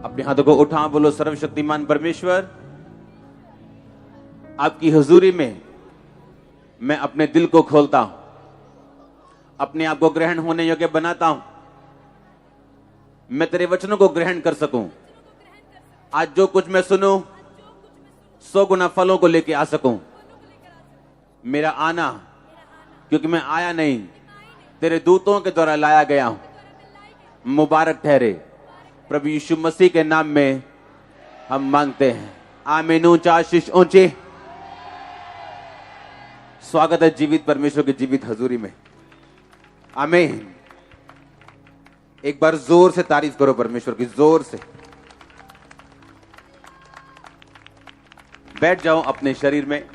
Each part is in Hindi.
अपने हाथों को उठा, बोलो सर्वशक्तिमान परमेश्वर, आपकी हुजूरी में मैं अपने दिल को खोलता हूं, अपने आप को ग्रहण होने योग्य बनाता हूं, मैं तेरे वचनों को ग्रहण कर सकूं। आज जो कुछ मैं सुनूं 100 गुना फलों को लेके आ सकूं। मेरा आना, क्योंकि मैं आया नहीं, तेरे दूतों के द्वारा लाया गया हूं, मुबारक ठहरे। प्रभु यीशु मसीह के नाम में हम मांगते हैं, आमीन। ऊंचा आशीष ऊंचे। स्वागत है जीवित परमेश्वर की जीवित हजूरी में, आमीन। एक बार जोर से तारीफ करो परमेश्वर की, जोर से। बैठ जाओ अपने शरीर में,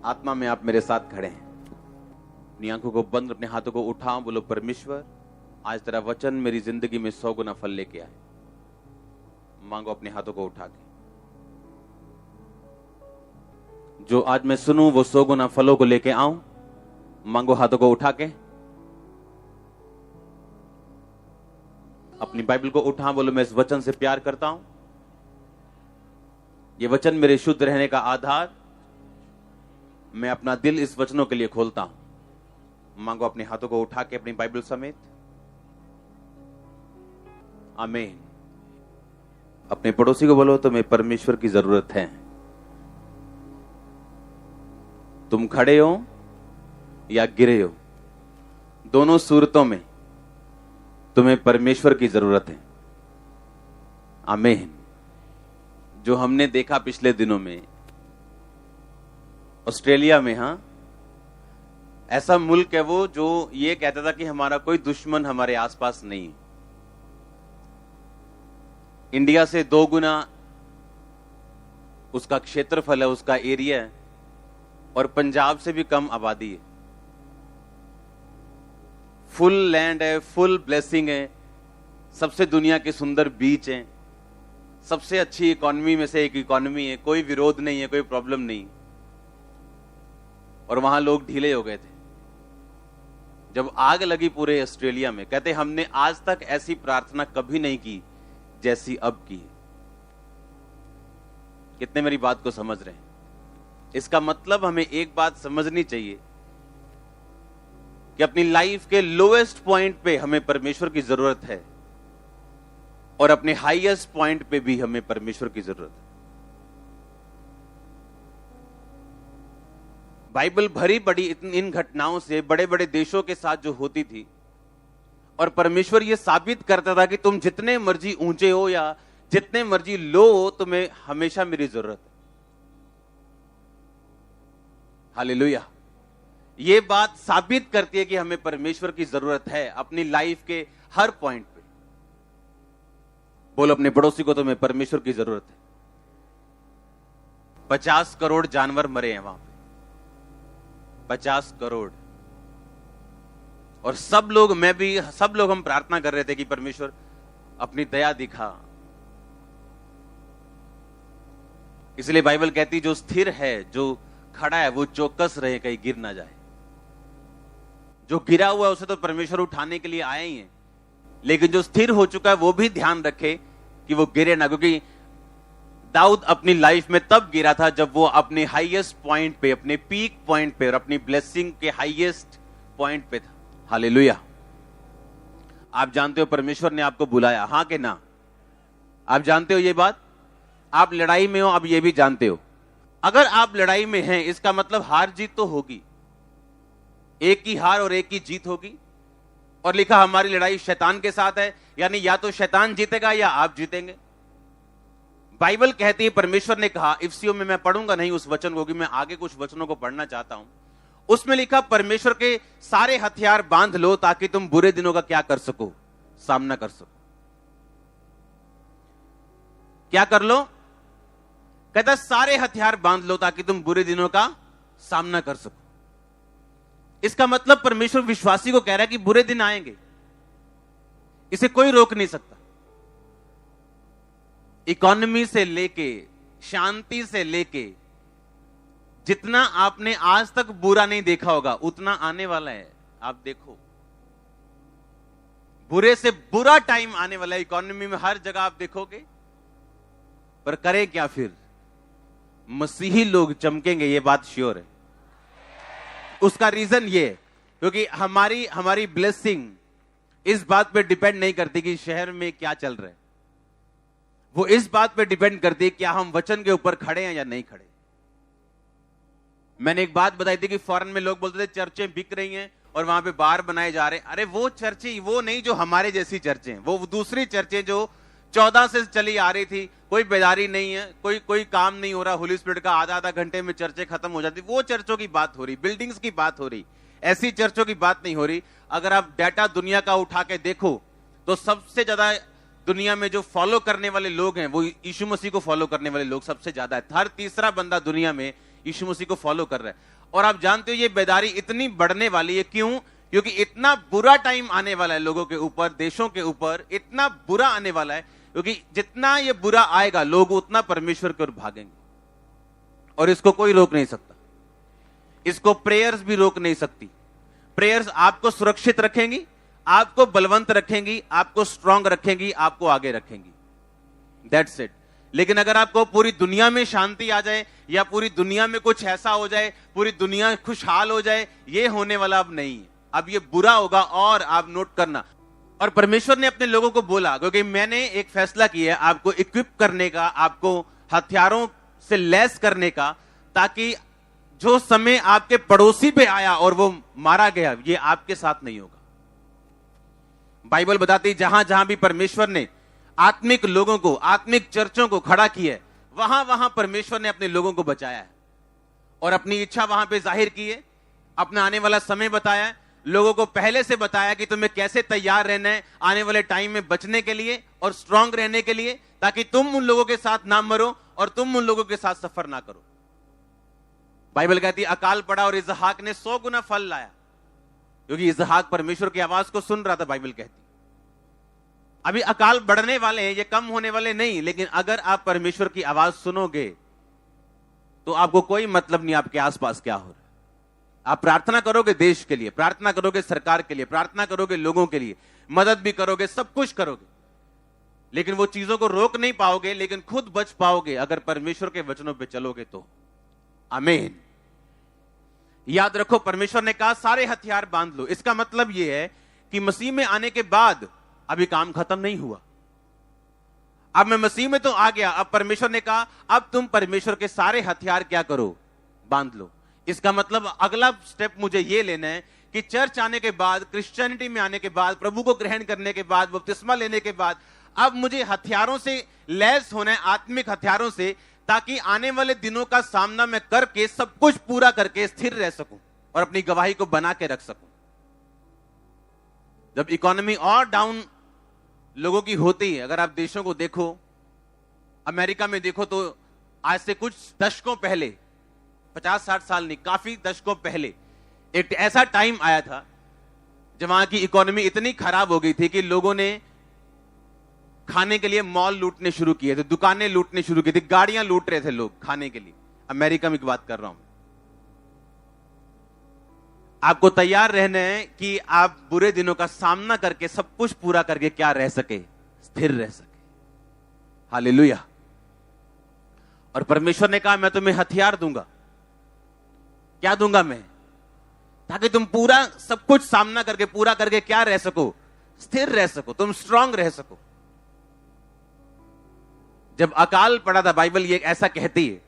आत्मा में आप मेरे साथ खड़े हैं। अपनी आंखों को बंद, अपने हाथों को उठाओ, बोलो परमेश्वर आज तेरा वचन मेरी जिंदगी में 100 गुना फल लेके आए। मांगो अपने हाथों को उठा के, जो आज मैं सुनूं वो 100 गुना फलों को लेके आऊं। मांगो हाथों को उठा के। अपनी बाइबल को उठा, बोलो मैं इस वचन से प्यार करता हूं, ये वचन मेरे शुद्ध रहने का आधार, मैं अपना दिल इस वचनों के लिए खोलता हूं। मांगो अपने हाथों को उठा के अपनी बाइबल समेत, आमीन। अपने पड़ोसी को बोलो तुम्हें परमेश्वर की जरूरत है। तुम खड़े हो या गिरे हो, दोनों सूरतों में तुम्हें परमेश्वर की जरूरत है, आमीन। जो हमने देखा पिछले दिनों में ऑस्ट्रेलिया में, हां, ऐसा मुल्क है वो जो ये कहता था कि हमारा कोई दुश्मन हमारे आसपास नहीं है। इंडिया से 2 गुना उसका क्षेत्रफल है, उसका एरिया है, और पंजाब से भी कम आबादी है। फुल लैंड है, फुल ब्लेसिंग है, सबसे दुनिया के सुंदर बीच हैं, सबसे अच्छी इकोनॉमी में से एक इकोनॉमी है, कोई विरोध नहीं है, कोई प्रॉब्लम नहीं। और वहां लोग ढीले हो गए थे जब आग लगी पूरे ऑस्ट्रेलिया में। कहते हमने आज तक ऐसी प्रार्थना कभी नहीं की जैसी अब की। कितने मेरी बात को समझ रहे हैं? इसका मतलब हमें एक बात समझनी चाहिए कि अपनी लाइफ के लोएस्ट पॉइंट पे हमें परमेश्वर की जरूरत है, और अपने हाईएस्ट पॉइंट पे भी हमें परमेश्वर की जरूरत है। बाइबल भरी बड़ी इन घटनाओं से बड़े बड़े देशों के साथ जो होती थी, और परमेश्वर यह साबित करता था कि तुम जितने मर्जी ऊंचे हो या जितने मर्जी लो हो, तुम्हें हमेशा मेरी जरूरत है। हालेलुया। यह बात साबित करती है कि हमें परमेश्वर की जरूरत है अपनी लाइफ के हर पॉइंट पे। बोलो अपने पड़ोसी को तुम्हें परमेश्वर की जरूरत है। 50 करोड़ जानवर मरे हैं वहां पे, 50 करोड़। और सब लोग, मैं भी, सब लोग हम प्रार्थना कर रहे थे कि परमेश्वर अपनी दया दिखा। इसलिए बाइबल कहती जो स्थिर है, जो खड़ा है, वो चौकस रहे, कहीं गिर ना जाए। जो गिरा हुआ है उसे तो परमेश्वर उठाने के लिए आए ही हैं, लेकिन जो स्थिर हो चुका है वो भी ध्यान रखे कि वो गिरे ना। क्योंकि दाऊद अपनी लाइफ में तब गिरा था जब वो अपने हाईएस्ट पॉइंट पे, अपने पीक पॉइंट पे और अपनी ब्लेसिंग के हाईएस्ट पॉइंट पे था। हालेलुया। आप जानते हो परमेश्वर ने आपको बुलाया, हां कि ना? आप जानते हो ये बात? आप लड़ाई में हो, आप ये भी जानते हो। अगर आप लड़ाई में हैं, इसका मतलब हार जीत तो होगी, एक की हार और एक की जीत होगी। और लिखा हमारी लड़ाई शैतान के साथ है, यानी या तो शैतान जीतेगा या आप जीतेंगे। बाइबल कहती है, परमेश्वर ने कहा, इफ्सियों में मैं पढ़ूंगा नहीं उस वचन को, कि मैं आगे कुछ वचनों को पढ़ना चाहता हूं। उसमें लिखा परमेश्वर के सारे हथियार बांध लो ताकि तुम बुरे दिनों का क्या कर सको? सामना कर सको। क्या कर लो? कहता सारे हथियार बांध लो ताकि तुम बुरे दिनों का सामना कर सको। इसका मतलब परमेश्वर विश्वासी को कह रहा है कि बुरे दिन आएंगे, इसे कोई रोक नहीं सकता। इकोनॉमी से लेके, शांति से लेके, जितना आपने आज तक बुरा नहीं देखा होगा उतना आने वाला है। आप देखो, बुरे से बुरा टाइम आने वाला है इकोनॉमी में, हर जगह आप देखोगे। पर करें क्या फिर? मसीही लोग चमकेंगे, ये बात श्योर है। उसका रीजन ये है क्योंकि हमारी ब्लेसिंग इस बात पे डिपेंड नहीं करती कि शहर में क्या चल रहा है, वो इस बात पे डिपेंड करती है क्या हम वचन के ऊपर खड़े हैं या नहीं खड़े। मैंने एक बात बताई थी कि फॉरेन में लोग बोलते थे चर्चें बिक रही हैं और वहां पे बार बनाए जा रहे हैं। अरे वो चर्चें वो नहीं जो हमारे जैसी चर्चें हैं, वो दूसरी चर्चें जो 14 से चली आ रही थी, कोई बेदारी नहीं है, कोई काम नहीं हो रहा, होली स्पिरिट का आधा आधा घंटे में चर्चें खत्म हो जाती, वो चर्चों की बात हो रही, बिल्डिंग्स की बात हो रही, ऐसी चर्चों की बात नहीं हो रही। अगर आप डाटा दुनिया का उठा के देखो तो सबसे ज्यादा दुनिया में जो फॉलो करने वाले लोग हैं वो यीशु मसीह को फॉलो करने वाले लोग सबसे ज्यादा है। हर तीसरा बंदा दुनिया में यीशु मसीह को फॉलो कर रहा है। और आप जानते हो ये बेदारी इतनी बढ़ने वाली है, क्यों? क्योंकि इतना बुरा टाइम आने वाला है लोगों के ऊपर, देशों के ऊपर इतना बुरा आने वाला है, क्योंकि जितना ये बुरा आएगा लोग उतना परमेश्वर की ओर भागेंगे और इसको कोई रोक नहीं सकता। इसको प्रेयर्स भी रोक नहीं सकती। प्रेयर्स आपको सुरक्षित रखेंगी, आपको बलवंत रखेंगी, आपको स्ट्रांग रखेंगी, आपको आगे रखेंगी, दैट्स इट। लेकिन अगर आपको पूरी दुनिया में शांति आ जाए या पूरी दुनिया में कुछ ऐसा हो जाए, पूरी दुनिया खुशहाल हो जाए, ये होने वाला अब नहीं है। अब ये बुरा होगा। और आप नोट करना, और परमेश्वर ने अपने लोगों को बोला, क्योंकि मैंने एक फैसला किया है आपको इक्विप करने का, आपको हथियारों से लैस करने का, ताकि जो समय आपके पड़ोसी पे आया और वो मारा गया, ये आपके साथ नहीं होगा। बाइबल बताती है जहां जहां भी परमेश्वर ने आत्मिक लोगों को, आत्मिक चर्चों को खड़ा किया है, वहां वहां परमेश्वर ने अपने लोगों को बचाया है और अपनी इच्छा वहां पे जाहिर की है, अपना आने वाला समय बताया है, लोगों को पहले से बताया कि तुम्हें कैसे तैयार रहना है आने वाले टाइम में बचने के लिए और स्ट्रांग रहने के लिए, ताकि तुम उन लोगों के साथ ना मरो और तुम उन लोगों के साथ सफर ना करो। बाइबल कहती है अकाल पड़ा और इसहाक ने 100 गुना फल लाया, क्योंकि इसहाक परमेश्वर की आवाज को सुन रहा था। बाइबल कहती अभी अकाल बढ़ने वाले हैं, ये कम होने वाले नहीं, लेकिन अगर आप परमेश्वर की आवाज सुनोगे तो आपको कोई मतलब नहीं आपके आसपास क्या हो रहा है। आप प्रार्थना करोगे देश के लिए, प्रार्थना करोगे सरकार के लिए, प्रार्थना करोगे लोगों के लिए, मदद भी करोगे, सब कुछ करोगे, लेकिन वो चीजों को रोक नहीं पाओगे, लेकिन खुद बच पाओगे अगर परमेश्वर के वचनों पे चलोगे तो। आमीन। याद रखो, परमेश्वर ने कहा सारे हथियार बांध लो। इसका मतलब यह है कि मसीह में आने के बाद अभी काम खत्म नहीं हुआ। अब मैं मसीह में तो आ गया, अब परमेश्वर ने कहा अब तुम परमेश्वर के सारे हथियार क्या करो, बांध लो। इसका मतलब अगला स्टेप मुझे यह लेना है कि चर्च आने के बाद, क्रिश्चियनिटी में आने के बाद, प्रभु को ग्रहण करने के बाद, बपतिस्मा लेने के बाद, अब मुझे हथियारों से लैस होना है, आत्मिक हथियारों से, ताकि आने वाले दिनों का सामना मैं करके सब कुछ पूरा करके स्थिर रह सकूं और अपनी गवाही को बना के रख सकूं। जब इकोनॉमी और डाउन लोगों की होती है, अगर आप देशों को देखो, अमेरिका में देखो, तो आज से कुछ दशकों पहले, 50-60 साल नहीं, काफी दशकों पहले एक ऐसा टाइम आया था जब वहां की इकोनॉमी इतनी खराब हो गई थी कि लोगों ने खाने के लिए मॉल लूटने शुरू किए थे, दुकानें लूटने शुरू की थी, गाड़ियां लूट रहे थे लोग खाने के लिए। अमेरिका में की बात कर रहा हूं। आपको तैयार रहना है कि आप बुरे दिनों का सामना करके सब कुछ पूरा करके क्या रह सके, स्थिर रह सके। हालेलुया। और परमेश्वर ने कहा मैं तुम्हें हथियार दूंगा। क्या दूंगा मैं? ताकि तुम पूरा सब कुछ सामना करके, पूरा करके क्या रह सको, स्थिर रह सको, तुम स्ट्रांग रह सको। जब अकाल पड़ा था, बाइबल ये ऐसा कहती है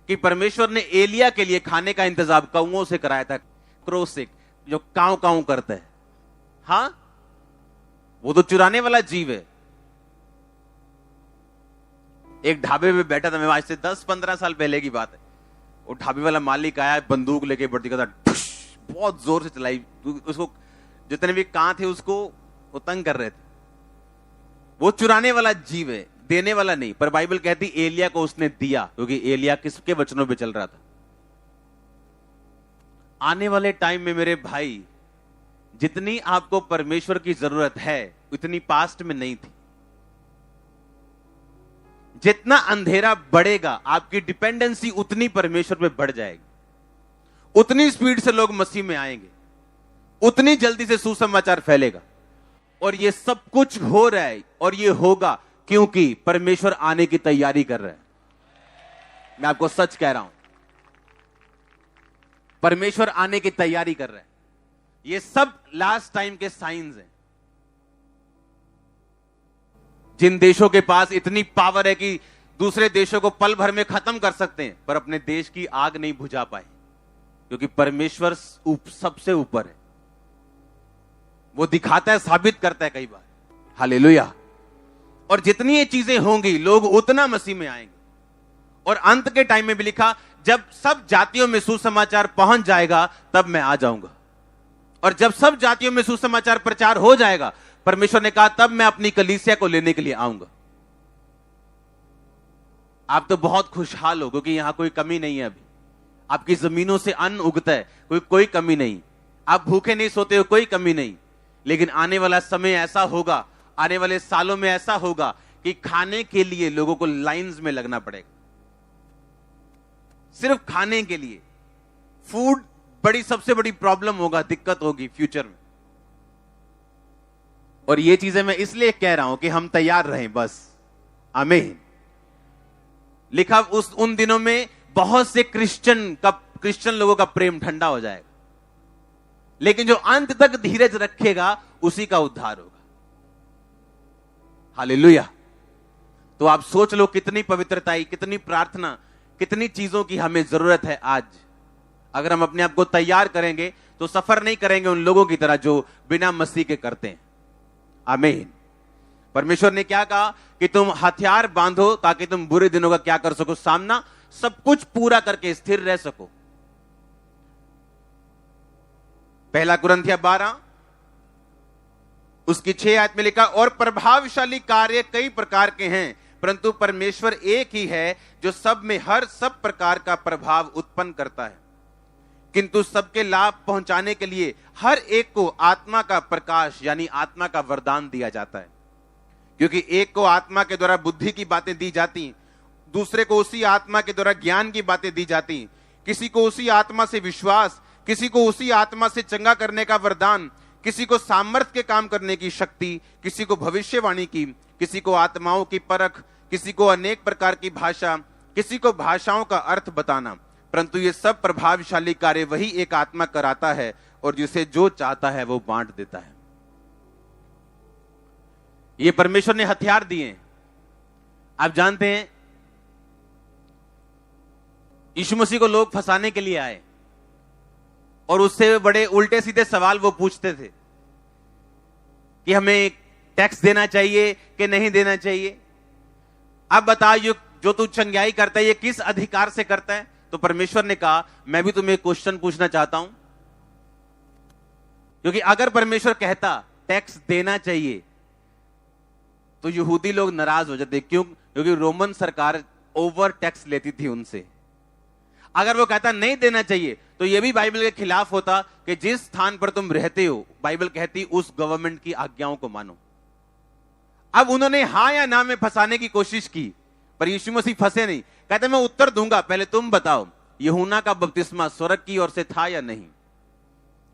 कि परमेश्वर ने एलिया के लिए खाने का इंतजाम कौओं से कराया था, क्रोसिक, जो कांव कांव करता है। हां, वो तो चुराने वाला जीव है। एक ढाबे पे बैठा था मैं, आज से 10-15 साल पहले की बात है। वो ढाबे वाला मालिक आया, बंदूक लेके बढ़ती का था, बहुत जोर से चलाई, उसको जितने भी कांव थे उसको वो तंग कर रहे थे। वो चुराने वाला जीव है, देने वाला नहीं। पर बाइबल कहती एलिया को उसने दिया, क्योंकि एलिया किसके वचनों पे चल रहा था। आने वाले टाइम में मेरे भाई, जितनी आपको परमेश्वर की जरूरत है उतनी पास्ट में नहीं थी। जितना अंधेरा बढ़ेगा आपकी डिपेंडेंसी उतनी परमेश्वर पे बढ़ जाएगी, उतनी स्पीड से लोग मसीह में आएंगे, उतनी जल्दी से सुसमाचार फैलेगा, और ये सब कुछ हो रहा है और ये होगा क्योंकि परमेश्वर आने की तैयारी कर रहा है। मैं आपको सच कह रहा हूं, परमेश्वर आने की तैयारी कर रहा है। ये सब लास्ट टाइम के साइंस हैं। जिन देशों के पास इतनी पावर है कि दूसरे देशों को पल भर में खत्म कर सकते हैं, पर अपने देश की आग नहीं बुझा पाए, क्योंकि परमेश्वर सबसे ऊपर है। वो दिखाता है, साबित करता है कई बार। हालेलुया। और जितनी ये चीजें होंगी, लोग उतना मसीह में आएंगे। और अंत के टाइम में भी लिखा, जब सब जातियों में सुसमाचार पहुंच जाएगा तब मैं आ जाऊंगा। और जब सब जातियों में सुसमाचार प्रचार हो जाएगा, परमेश्वर ने कहा, तब मैं अपनी कलीसिया को लेने के लिए आऊंगा। आप तो बहुत खुशहाल हो क्योंकि यहां कोई कमी नहीं है। अभी आपकी जमीनों से अन्न उगता है, कोई कमी नहीं। आप भूखे नहीं सोते हो, कोई कमी नहीं। लेकिन आने वाला समय ऐसा होगा, आने वाले सालों में ऐसा होगा कि खाने के लिए लोगों को लाइंस में लगना पड़ेगा, सिर्फ खाने के लिए। फूड सबसे बड़ी प्रॉब्लम होगा, दिक्कत होगी फ्यूचर में। और ये चीजें मैं इसलिए कह रहा हूं कि हम तैयार रहें बस। आमीन। लिखा, उन दिनों में बहुत से क्रिश्चियन लोगों का प्रेम ठंडा हो जाएगा, लेकिन जो अंत तक धीरज रखेगा उसी का उद्धार होगा। हालेलुया। तो आप सोच लो, कितनी पवित्रता, कितनी प्रार्थना, कितनी चीजों की हमें जरूरत है आज। अगर हम अपने आप को तैयार करेंगे तो सफर नहीं करेंगे उन लोगों की तरह जो बिना मसीह के करते हैं। आमीन। परमेश्वर ने क्या कहा कि तुम हथियार बांधो ताकि तुम बुरे दिनों का क्या कर सको, सामना, सब कुछ पूरा करके स्थिर रह सको। पहला कुरिन्थियों 12 उसकी 6 आयत में लिखा, और प्रभावशाली कार्य कई प्रकार के हैं, परंतु परमेश्वर एक ही है जो सब में हर सब प्रकार का प्रभाव उत्पन्न करता है, किंतु सबके लाभ पहुंचाने के लिए हर एक को आत्मा का प्रकाश यानी आत्मा का वरदान दिया जाता है। क्योंकि एक को आत्मा के द्वारा बुद्धि की बातें दी जाती, दूसरे को उसी आत्मा के द्वारा ज्ञान की बातें दी जाती, किसी को उसी आत्मा से विश्वास, किसी को उसी आत्मा से चंगा करने का वरदान, किसी को सामर्थ्य के काम करने की शक्ति, किसी को भविष्यवाणी की, किसी को आत्माओं की परख, किसी को अनेक प्रकार की भाषा, किसी को भाषाओं का अर्थ बताना। परंतु ये सब प्रभावशाली कार्य वही एक आत्मा कराता है, और जिसे जो चाहता है वो बांट देता है। ये परमेश्वर ने हथियार दिए हैं। आप जानते हैं, यीशु मसीह को लोग फंसाने के लिए आए और उससे बड़े उल्टे सीधे सवाल वो पूछते थे कि हमें टैक्स देना चाहिए कि नहीं देना चाहिए। अब बता, जो तू चंगाई करता है ये किस अधिकार से करता है? तो परमेश्वर ने कहा, मैं भी तुम्हें क्वेश्चन पूछना चाहता हूं, क्योंकि अगर परमेश्वर कहता टैक्स देना चाहिए तो यहूदी लोग नाराज हो जाते। क्यों? क्योंकि रोमन सरकार ओवर टैक्स लेती थी उनसे। अगर वो कहता नहीं देना चाहिए तो यह भी बाइबल के खिलाफ होता कि जिस स्थान पर तुम रहते हो, बाइबल कहती उस गवर्नमेंट की आज्ञाओं को मानो। अब उन्होंने हां या ना में फंसाने की कोशिश की, पर यीशु मसीह फंसे नहीं। कहते मैं उत्तर दूंगा, पहले तुम बताओ यूहन्ना का बपतिस्मा स्वर्ग की ओर से था या नहीं।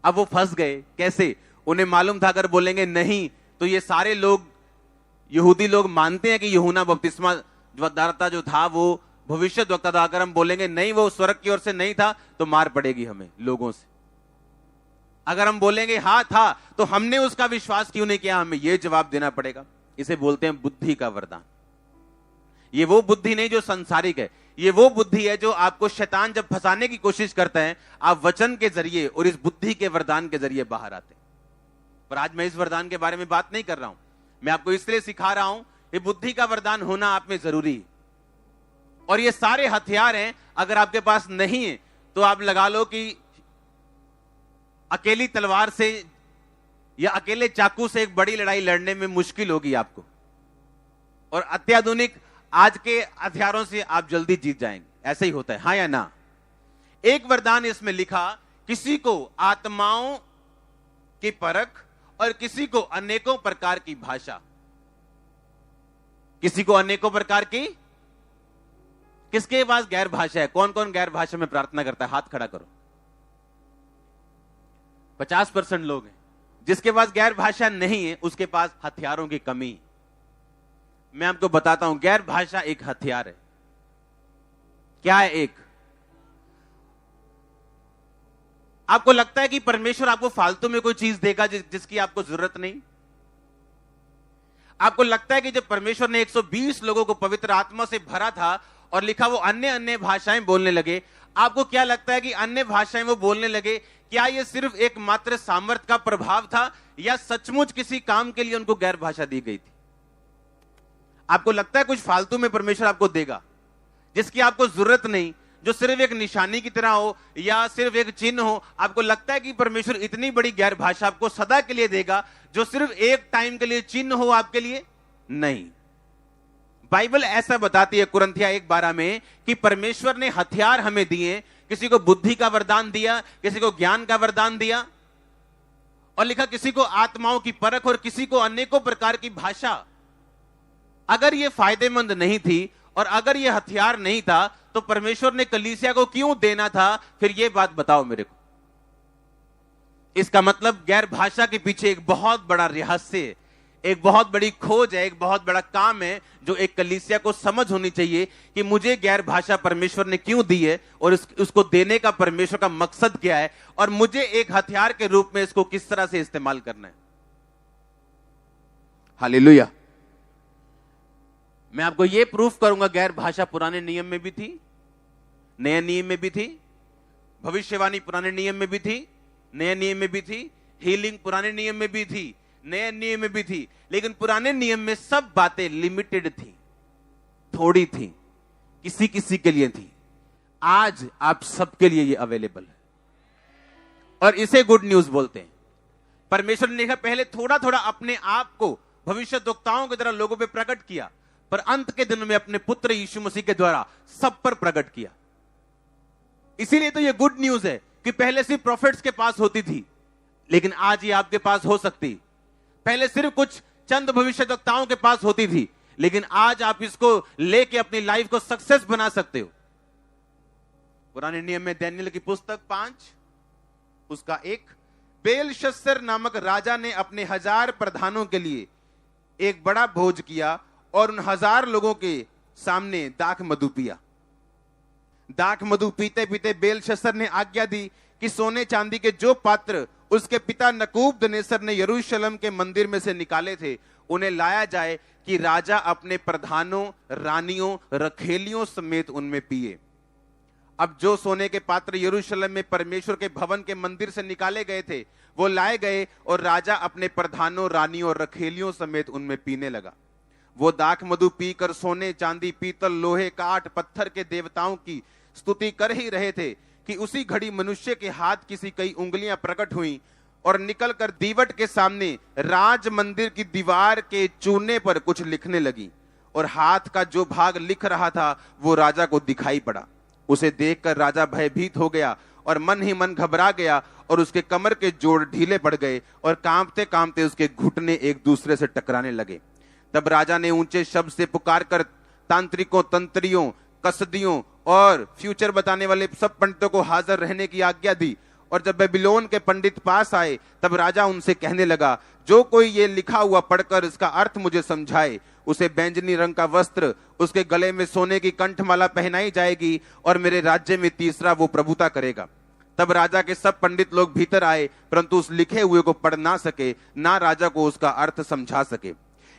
अब वो फंस गए। कैसे? उन्हें मालूम था अगर बोलेंगे नहीं तो ये सारे लोग, यहूदी लोग मानते हैं कि यूहन्ना बपतिस्मा दाता जो था वो भविष्यद्वक्ता था। अगर हम बोलेंगे नहीं वो स्वर्ग की ओर से नहीं था तो मार पड़ेगी हमें लोगों से। अगर हम बोलेंगे हाँ था तो हमने उसका विश्वास क्यों नहीं किया, हमें यह जवाब देना पड़ेगा। इसे बोलते हैं बुद्धि का वरदान। ये वो बुद्धि नहीं जो संसारिक है, ये वो बुद्धि है जो आपको शैतान जब फंसाने की कोशिश करता है, आप वचन के जरिए और इस बुद्धि के वरदान के जरिए बाहर आते हैं। पर आज मैं इस वरदान के बारे में बात नहीं कर रहा हूं, मैं आपको इसलिए सिखा रहा हूं ये बुद्धि का वरदान होना आप में जरूरी है। और ये सारे हथियार हैं, अगर आपके पास नहीं है तो आप लगा लो कि अकेली तलवार से या अकेले चाकू से एक बड़ी लड़ाई लड़ने में मुश्किल होगी आपको, और अत्याधुनिक आज के हथियारों से आप जल्दी जीत जाएंगे। ऐसा ही होता है, हां या ना? एक वरदान इसमें लिखा, किसी को आत्माओं की परख और किसी को अनेकों प्रकार की भाषा। किसी को अनेकों प्रकार की, किसके पास गैर भाषा है? कौन कौन गैर भाषा में प्रार्थना करता है? हाथ खड़ा करो। 50% लोग हैं जिसके पास गैर भाषा नहीं है उसके पास हथियारों की कमी है। मैं आपको बताता हूं, गैर भाषा एक हथियार है। क्या है? एक, आपको लगता है कि परमेश्वर आपको फालतू में कोई चीज देगा जिसकी आपको जरूरत नहीं? आपको लगता है कि जब परमेश्वर ने 120 लोगों को पवित्र आत्मा से भरा था और लिखा वो अन्य अन्य भाषाएं बोलने लगे, आपको क्या लगता है कि अन्य भाषाएं वो बोलने लगे, क्या ये सिर्फ एक मात्र सामर्थ का प्रभाव था या सचमुच किसी काम के लिए उनको गैर भाषा दी गई थी? आपको लगता है कुछ फालतू में परमेश्वर आपको देगा जिसकी आपको जरूरत नहीं, जो सिर्फ एक निशानी की तरह हो या सिर्फ एक चिन्ह हो? आपको लगता है कि परमेश्वर इतनी बड़ी गैर भाषा आपको सदा के लिए देगा जो सिर्फ एक टाइम के लिए चिन्ह हो आपके लिए? नहीं। बाइबल ऐसा बताती है कुरिन्थिया 1:12 में कि परमेश्वर ने हथियार हमें दिए, किसी को बुद्धि का वरदान दिया, किसी को ज्ञान का वरदान दिया, और लिखा किसी को आत्माओं की परख और किसी को अनेकों प्रकार की भाषा। अगर यह फायदेमंद नहीं थी और अगर यह हथियार नहीं था तो परमेश्वर ने कलीसिया को क्यों देना था? फिर यह बात बताओ मेरे को। इसका मतलब गैर भाषा के पीछे एक बहुत बड़ा रहस्य है, एक बहुत बड़ी खोज है, एक बहुत बड़ा काम है जो एक कलीसिया को समझ होनी चाहिए कि मुझे गैर भाषा परमेश्वर ने क्यों दी है और उसको देने का परमेश्वर का मकसद क्या है और मुझे एक हथियार के रूप में इसको किस तरह से इस्तेमाल करना है। हालेलुया। मैं आपको यह प्रूफ करूंगा, गैर भाषा पुराने नियम में भी थी, नए नियम में भी थी, भविष्यवाणी पुराने नियम में भी थी, नए नियम में भी थी, हीलिंग पुराने नियम में भी थी, नए नियम में भी थी। लेकिन पुराने नियम में सब बातें लिमिटेड थी, थोड़ी थी, किसी किसी के लिए थी। आज आप सबके लिए ये अवेलेबल है और इसे गुड न्यूज बोलते हैं। परमेश्वर ने लिखा पहले थोड़ा थोड़ा अपने आप को भविष्यद्वक्ताओं की तरह लोगों पे प्रकट किया, पर अंत के दिन में अपने पुत्र यीशु मसीह के द्वारा सब पर प्रकट किया। इसीलिए तो ये गुड न्यूज है कि पहले सिर्फ प्रॉफिट्स के पास होती थी, लेकिन आज ये आपके पास हो सकती। पहले सिर्फ कुछ चंद भविष्यद्वक्ताओं के पास होती थी, लेकिन आज आप इसको लेके अपनी लाइफ को सक्सेस बना सकते हो। पुराने नियम में दानियेल की पुस्तक 5 उसका 1, बेलशस्सर नामक राजा ने अपने 1000 प्रधानों के लिए एक बड़ा भोज किया और उन 1000 लोगों के सामने दाख मधु पिया। दाख मधु पीते पीते बेलशस्सर ने आज्ञा दी कि सोने चांदी के जो पात्र उसके पिता नबूकदनेस्सर ने यरूशलेम के मंदिर में से निकाले थे उन्हें लाया जाए कि राजा अपने प्रधानों, रानियों, रखेलियों समेत उनमें पिए। अब जो सोने के पात्र यरूशलेम में परमेश्वर के भवन के मंदिर से निकाले गए थे वो लाए गए और राजा अपने प्रधानों, रानियों और रखेलियों समेत उनमें पीने लगा। वो दाख मधु पीकर सोने, चांदी, पीतल, लोहे, काठ, पत्थर के देवताओं की स्तुति कर ही रहे थे कि उसी घड़ी मनुष्य के हाथ किसी कई उंगलियां प्रकट हुई और निकलकर दीवट के सामने राज मंदिर की दीवार के चूने पर कुछ लिखने लगी और हाथ का जो भाग लिख रहा था वो राजा को दिखाई पड़ा। उसे देखकर राजा भयभीत हो गया और मन ही मन घबरा गया और उसके कमर के जोड़ ढीले पड़ गए और कांपते कांपते उसके घुटने एक दूसरे से टकराने लगे। तब राजा ने ऊंचे शब्द से पुकारकर तांत्रिकों, तंत्रियों, कसदियों और फ्यूचर बताने वाले सब पंडितों को हाजिर रहने की आज्ञा दी। और जब बेबीलोन के पंडित पास आए तब राजा उनसे कहने लगा, जो कोई ये लिखा हुआ पढ़कर इसका अर्थ मुझे समझाए उसे बैंजनी रंग का वस्त्र, उसके गले में सोने की कंठमाला पहनाई जाएगी और मेरे राज्य में 3रा वो प्रभुता करेगा। तब राजा के सब पंडित लोग भीतर आए परंतु उस लिखे हुए को पढ़ ना सके, ना राजा को उसका अर्थ समझा सके।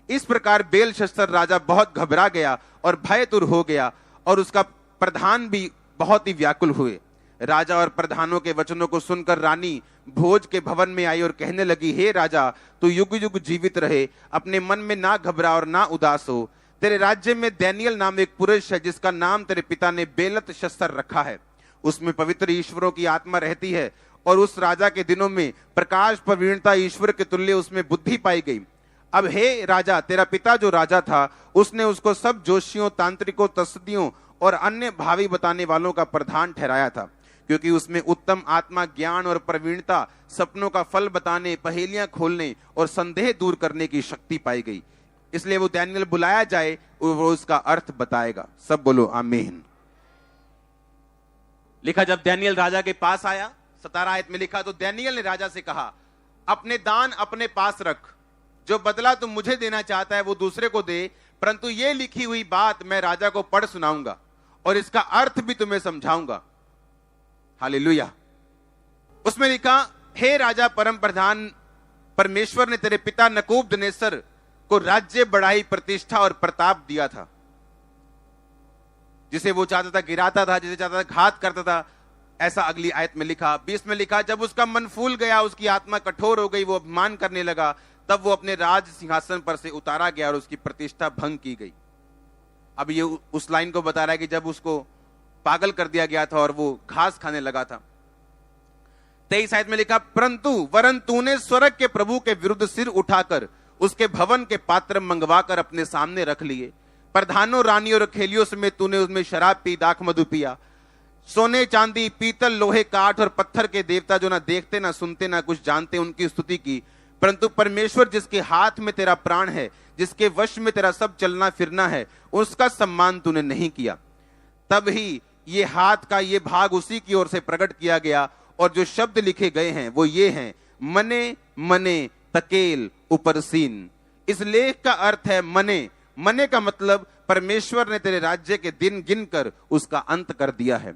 इस प्रकार बेलशस्सर राजा बहुत घबरा गया और भयतुर हो गया और उसका प्रधान भी बहुत ही व्याकुल हुए। राजा और प्रधानों के वचनों को सुनकर रानी भोज के भवन में आई और कहने लगी, हे राजा, तू युग युग जीवित रहे, अपने मन में ना घबरा और ना उदास हो। तेरे राज्य में दानियेल नाम एक पुरुष है जिसका नाम तेरे पिता ने बेलतशस्सर रखा है। उसमें पवित्र ईश्वरों की आत्मा रहती है और उस राजा के दिनों में प्रकाश, प्रवीणता, ईश्वर के तुल्य उसमें बुद्धि पाई गई। अब हे राजा, तेरा पिता जो राजा था उसने उसको सब जोशियों, तांत्रिकों, तस्दियों और अन्य भावी बताने वालों का प्रधान ठहराया था, क्योंकि उसमें उत्तम आत्मा, ज्ञान और प्रवीणता, सपनों का फल बताने, पहेलियां खोलने और संदेह दूर करने की शक्ति पाई गई। इसलिए वो दानियेल बुलाया जाए और वो उसका अर्थ बताएगा। सब बोलो आमीन। लिखा जब दानियेल राजा के पास आया, 17 आयत में लिखा, तो दानियेल ने राजा से कहा, अपने दान अपने पास रख, जो बदला तुम मुझे देना चाहता है वो दूसरे को दे, परंतु ये लिखी हुई बात मैं राजा को पढ़ सुनाऊंगा और इसका अर्थ भी तुम्हें समझाऊंगा। हालेलुया। उसमें लिखा, हे राजा परम प्रधान, परमेश्वर ने तेरे पिता नबूकदनेस्सर को राज्य, बढ़ाई, प्रतिष्ठा और प्रताप दिया था। जिसे वो चाहता था गिराता था, जिसे चाहता था घात करता था। ऐसा अगली आयत में लिखा, 20 में लिखा, जब उसका मन फूल गया, उसकी आत्मा कठोर हो गई, वो अपमान करने लगा, तब वो अपने राज सिंहासन पर से उतारा गया और उसकी प्रतिष्ठा भंग की गई। अब ये उस लाइन को बता रहा है कि जब उसको पागल कर दिया गया था और वो घास खाने लगा था। 23 आयत में लिखा, परंतु वरन तूने स्वर्ग के प्रभु के विरुद्ध सिर उठाकर उसके भवन के पात्र मंगवाकर अपने सामने रख लिए। प्रधानों, रानियों और खेलियों समेत तूने उसमें शराब पी, दाख मधु पिया। सोने, चांदी, पीतल, लोहे, काठ और पत्थर के देवता जो ना देखते, ना सुनते, ना कुछ जानते, उनकी स्तुति की। परंतु परमेश्वर जिसके हाथ में तेरा प्राण है, जिसके वश में तेरा सब चलना फिरना है, उसका सम्मान तूने नहीं किया। तब ही ये हाथ का ये भाग उसी की ओर से प्रकट किया गया और जो शब्द लिखे गए हैं वो ये हैं, मने मने तकेल उपरसीन। इस लेख का अर्थ है मने। मने का मतलब परमेश्वर ने तेरे राज्य के दिन गिनकर उसका अंत कर दिया है।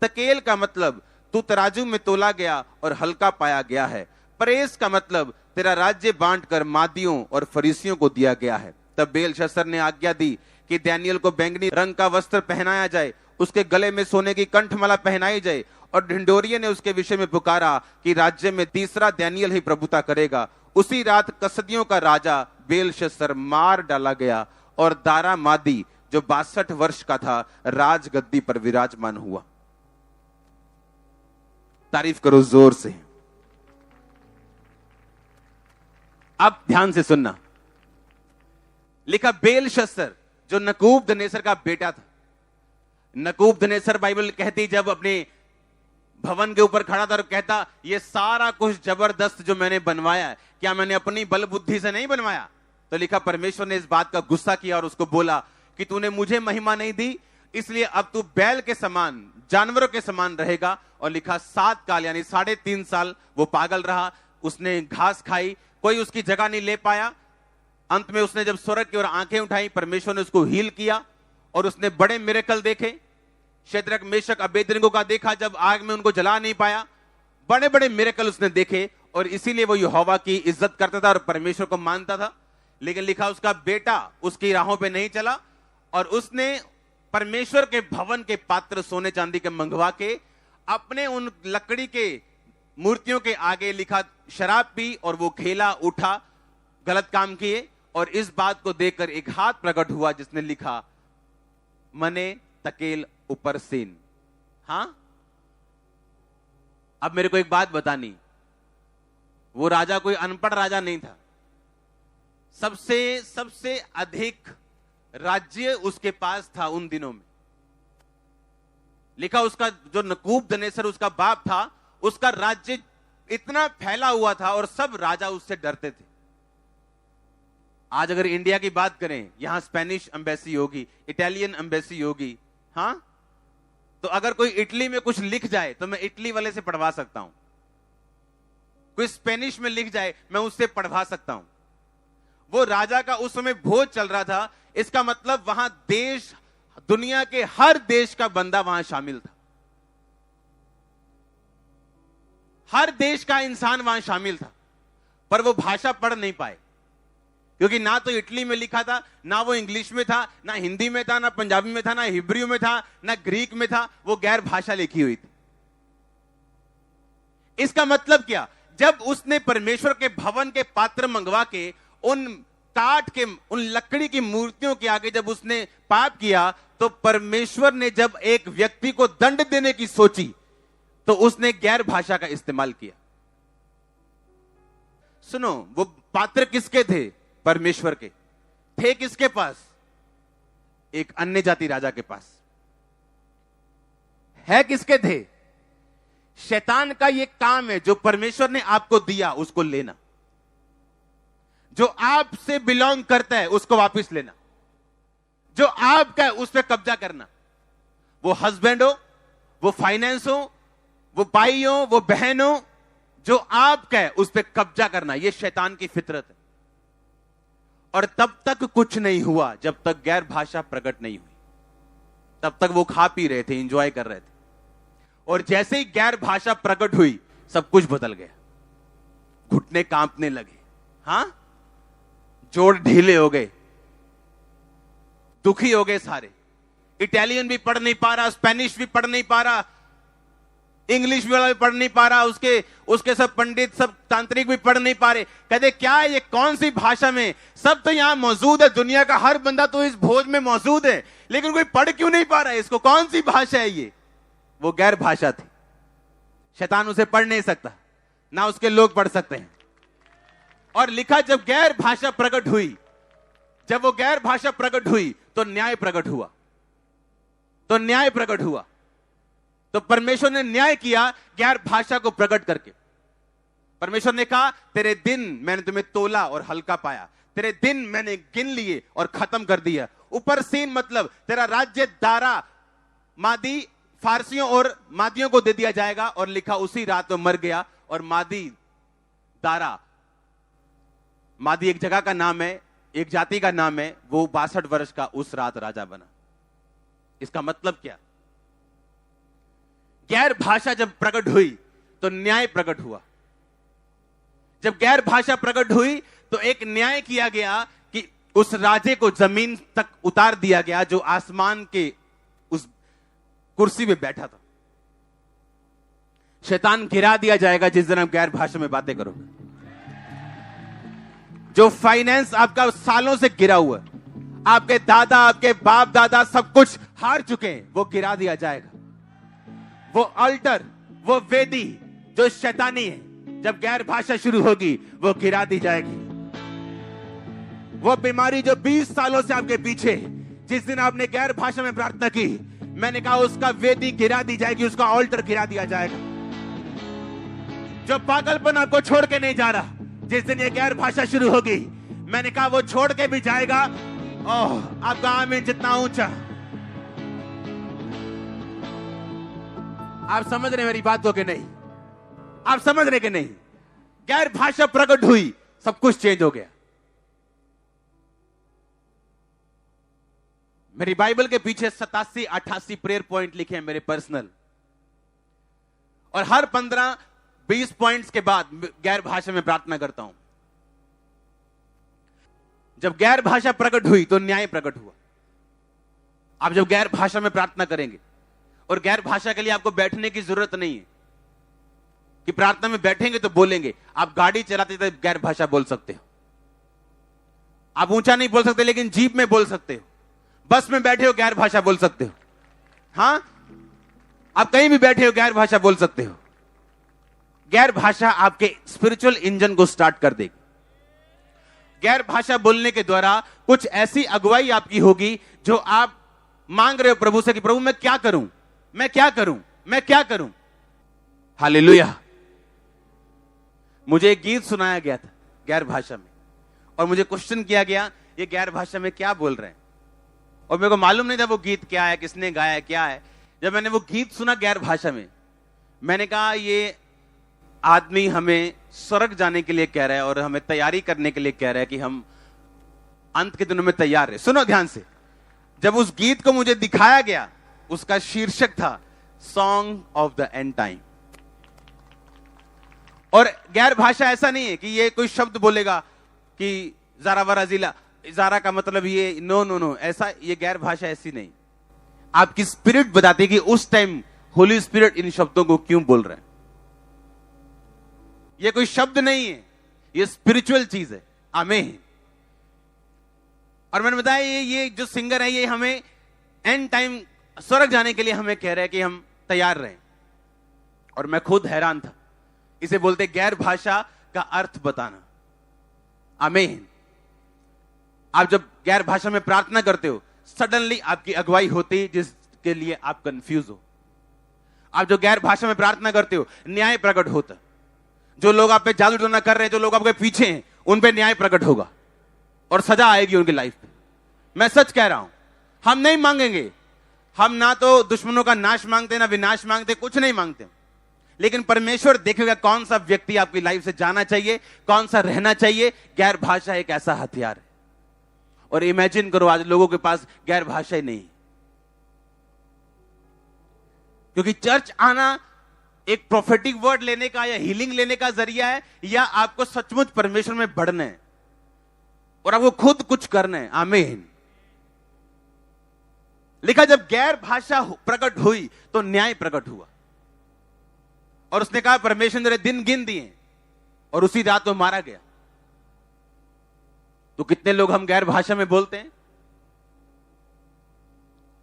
तकेल का मतलब तू तराजू में तोला गया और हल्का पाया गया है। परेस का मतलब तेरा राज्य बांटकर मादियों और फरीसियों को दिया गया है। तब बेलशस्सर ने आज्ञा दी कि दानियेल को बैंगनी रंग का वस्त्र पहनाया जाए, उसके गले में सोने की कंठमाला पहनाई जाए, और ढिंढोरिये ने उसके विषय में पुकारा कि राज्य में तीसरा दानियेल ही प्रभुता करेगा। उसी रात कसदियों का राजा बेलशस्सर मार डाला गया और दारा मादी जो 62 वर्ष का था राजगद्दी पर विराजमान हुआ। तारीफ करो जोर से। अब ध्यान से सुनना। लिखा, बेलशस्सर जो नबूकदनेस्सर का बेटा था। नबूकदनेस्सर बाइबल कहती जब अपने भवन के ऊपर खड़ा था और कहता, ये सारा कुछ जबरदस्त जो मैंने बनवाया है, क्या मैंने अपनी बल बुद्धि से नहीं बनवाया? तो लिखा, परमेश्वर ने इस बात का गुस्सा किया और उसको बोला कि तूने मुझे महिमा नहीं दी, इसलिए अब तू बैल के समान, जानवरों के समान रहेगा। और लिखा, 7 काल यानी 3.5 साल वो पागल रहा, उसने घास खाई, कोई उसकी जगह नहीं ले पाया। अंत में उसने जब स्वर्ग की ओर आंखें उठाई, परमेश्वर ने उसको हील किया और उसने बड़े मिरेकल देखे। शद्रक, मेशक, अबेदनगो का देखा, जब आग में उनको जला नहीं पाया। बड़े बड़े मिरेकल उसने देखे और इसीलिए वो यहोवा की इज्जत करता था और परमेश्वर को मानता था। लेकिन लिखा, उसका बेटा उसकी राहों पे नहीं चला और उसने परमेश्वर के भवन के पात्र सोने चांदी के मंगवा के अपने उन लकड़ी के मूर्तियों के आगे, लिखा, शराब पी और वो खेला, उठा, गलत काम किए। और इस बात को देखकर एक हाथ प्रकट हुआ जिसने लिखा, मने तकेल उपरसीन। हां, अब मेरे को एक बात बतानी, वो राजा कोई अनपढ़ राजा नहीं था। सबसे अधिक राज्य उसके पास था उन दिनों में। लिखा, उसका जो नबूकदनेस्सर उसका बाप था, उसका राज्य इतना फैला हुआ था और सब राजा उससे डरते थे। आज अगर इंडिया की बात करें, यहां स्पेनिश एम्बेसी होगी, इटालियन एम्बेसी होगी। हां, तो अगर कोई इटली में कुछ लिख जाए तो मैं इटली वाले से पढ़वा सकता हूं। कोई स्पेनिश में लिख जाए मैं उससे पढ़वा सकता हूं। वो राजा का उस समय भोज चल रहा था। इसका मतलब वहां देश, दुनिया के हर देश का बंदा वहां शामिल था। हर देश का इंसान वहां शामिल था, पर वो भाषा पढ़ नहीं पाए, क्योंकि ना तो इटली में लिखा था, ना वो इंग्लिश में था, ना हिंदी में था, ना पंजाबी में था, ना हिब्रू में था, ना ग्रीक में था। वो गैर भाषा लिखी हुई थी। इसका मतलब क्या? जब उसने परमेश्वर के भवन के पात्र मंगवा के उन काठ के, उन लकड़ी की मूर्तियों के आगे जब उसने पाप किया, तो परमेश्वर ने जब एक व्यक्ति को दंड देने की सोची तो उसने गैर भाषा का इस्तेमाल किया। सुनो, वो पात्र किसके थे? परमेश्वर के थे। किसके पास? एक अन्य जाति राजा के पास। है किसके थे? शैतान का ये काम है, जो परमेश्वर ने आपको दिया उसको लेना, जो आपसे बिलोंग करता है उसको वापस लेना, जो आपका है उस पर कब्जा करना। वो हस्बैंड हो, वो फाइनेंस हो, वो भाई हो, वो बहन हो, जो आपका है उस पर कब्जा करना, यह शैतान की फितरत है। और तब तक कुछ नहीं हुआ जब तक गैर भाषा प्रकट नहीं हुई। तब तक वो खा पी रहे थे, एंजॉय कर रहे थे। और जैसे ही गैर भाषा प्रकट हुई, सब कुछ बदल गया। घुटने कांपने लगे, हां, जोड़ ढीले हो गए, दुखी हो गए सारे। इटालियन भी पढ़ नहीं पा रहा, स्पेनिश भी पढ़ नहीं पा रहा, इंग्लिश वाला भी पढ़ नहीं पा रहा, उसके सब पंडित, सब तांत्रिक भी पढ़ नहीं पा रहे। कहते क्या है ये, कौन सी भाषा में? सब तो यहां मौजूद है, दुनिया का हर बंदा तो इस भोज में मौजूद है, लेकिन कोई पढ़ क्यों नहीं पा रहा है इसको? कौन सी भाषा है ये? वो गैर भाषा थी। शैतान उसे पढ़ नहीं सकता, ना उसके लोग पढ़ सकते हैं। और लिखा, जब गैर भाषा प्रकट हुई, जब वो गैर भाषा प्रकट हुई तो न्याय प्रकट हुआ। तो न्याय प्रकट हुआ, तो परमेश्वर ने न्याय किया गैर भाषा को प्रकट करके। परमेश्वर ने कहा, तेरे दिन मैंने तुम्हें तोला और हल्का पाया, तेरे दिन मैंने गिन लिए और खत्म कर दिया। ऊपर सीन मतलब तेरा राज्य दारा, मादी, फारसियों और मादियों को दे दिया जाएगा। और लिखा, उसी रात में मर गया। और मादी, दारा, मादी एक जगह का नाम है, एक जाति का नाम है। वो 62 वर्ष का उस रात राजा बना। इसका मतलब क्या? गैर भाषा जब प्रकट हुई तो न्याय प्रकट हुआ। जब गैर भाषा प्रकट हुई तो एक न्याय किया गया कि उस राजे को जमीन तक उतार दिया गया जो आसमान के उस कुर्सी में बैठा था। शैतान गिरा दिया जाएगा जिस दिन आप गैर भाषा में बातें करोगे। जो फाइनेंस आपका सालों से गिरा हुआ है, आपके दादा, आपके बाप दादा सब कुछ हार चुके हैं, वो गिरा दिया जाएगा। वो अल्टर, वो वेदी जो शैतानी है, जब गैर भाषा शुरू होगी वो गिरा दी जाएगी। वो बीमारी जो 20 सालों से आपके पीछे है, जिस दिन आपने गैर भाषा में प्रार्थना की, मैंने कहा उसका वेदी गिरा दी जाएगी, उसका अल्टर गिरा दिया जाएगा। जो पागलपन आपको छोड़ के नहीं जा रहा, जिस दिन ये गैर भाषा शुरू होगी, मैंने कहा वो छोड़ के भी जाएगा। ओह, आपका आमीन जितना ऊंचा। आप समझ रहे मेरी बात को कि नहीं? आप समझ रहे कि नहीं? गैर भाषा प्रकट हुई, सब कुछ चेंज हो गया। मेरी बाइबल के पीछे 87-88 प्रेयर पॉइंट लिखे हैं मेरे पर्सनल, और हर 15-20 पॉइंट्स के बाद गैर भाषा में प्रार्थना करता हूं। जब गैर भाषा प्रकट हुई तो न्याय प्रकट हुआ। आप जब गैर भाषा में प्रार्थना करेंगे, और गैर भाषा के लिए आपको बैठने की जरूरत नहीं है कि प्रार्थना में बैठेंगे तो बोलेंगे। आप गाड़ी चलाते थे गैर भाषा बोल सकते हो। आप ऊंचा नहीं बोल सकते, लेकिन जीप में बोल सकते हो। बस में बैठे हो गैर भाषा बोल सकते हो। हां, आप कहीं भी बैठे हो गैर भाषा बोल सकते हो। गैर भाषा आपके स्पिरिचुअल इंजन को स्टार्ट कर देगी। गैर भाषा बोलने के द्वारा कुछ ऐसी अगुवाई आपकी होगी जो आप मांग रहे हो प्रभु से कि प्रभु मैं क्या करूं, मैं क्या करूं, मैं क्या करूं। हालेलुया। मुझे एक गीत सुनाया गया था गैर भाषा में, और मुझे क्वेश्चन किया गया ये गैर भाषा में क्या बोल रहे हैं, और मेरे को मालूम नहीं था वो गीत क्या है, किसने गाया है, क्या है। जब मैंने वो गीत सुना गैर भाषा में, मैंने कहा ये आदमी हमें स्वर्ग जाने के लिए कह रहा है और हमें तैयारी करने के लिए कह रहा है कि हम अंत के दिनों में तैयार रहे। सुनो ध्यान से। जब उस गीत को मुझे दिखाया गया, उसका शीर्षक था song of the end time. और गैर भाषा ऐसा नहीं है कि ये कोई शब्द बोलेगा कि जारा वरा जिला, जारा का मतलब ये, नो नो नो, ऐसा, ये गैर भाषा ऐसी नहीं। आपकी स्पिरिट बताती है कि उस टाइम होली स्पिरिट इन शब्दों को क्यों बोल रहे हैं। ये कोई शब्द नहीं है, ये स्पिरिचुअल चीज है। आमीन। और मैंने बताया ये जो सिंगर है, ये हमें एंड टाइम स्वर्ग जाने के लिए हमें कह रहे हैं कि हम तैयार रहें। और मैं खुद हैरान था। इसे बोलते गैर भाषा का अर्थ बताना। आमीन। आप जब गैर भाषा में प्रार्थना करते हो, सडनली आपकी अगुवाई होती है जिसके लिए आप कंफ्यूज हो। आप जो गैर भाषा में प्रार्थना करते हो, न्याय प्रकट होता। जो लोग आप पे जादू टोना कर रहे हैं, जो लोग आपके पीछे हैं, उन पे न्याय प्रकट होगा और सजा आएगी उनकी लाइफ पे। मैं सच कह रहा हूं। हम नहीं मांगेंगे, हम ना तो दुश्मनों का नाश मांगते, ना विनाश मांगते, कुछ नहीं मांगते, लेकिन परमेश्वर देखेगा कौन सा व्यक्ति आपकी लाइफ से जाना चाहिए, कौन सा रहना चाहिए। गैर भाषा एक ऐसा हथियार है। और इमेजिन करो आज लोगों के पास गैर भाषा ही नहीं, क्योंकि चर्च आना एक प्रोफेटिक वर्ड लेने का या हीलिंग लेने का जरिया है, या आपको सचमुच परमेश्वर में बढ़ना है और आपको खुद कुछ करना है। आमीन। लिखा जब गैर भाषा प्रकट हुई तो न्याय प्रकट हुआ, और उसने कहा परमेश्वर ने दिन गिन दिए, और उसी रात में मारा गया। तो कितने लोग हम गैर भाषा में बोलते हैं?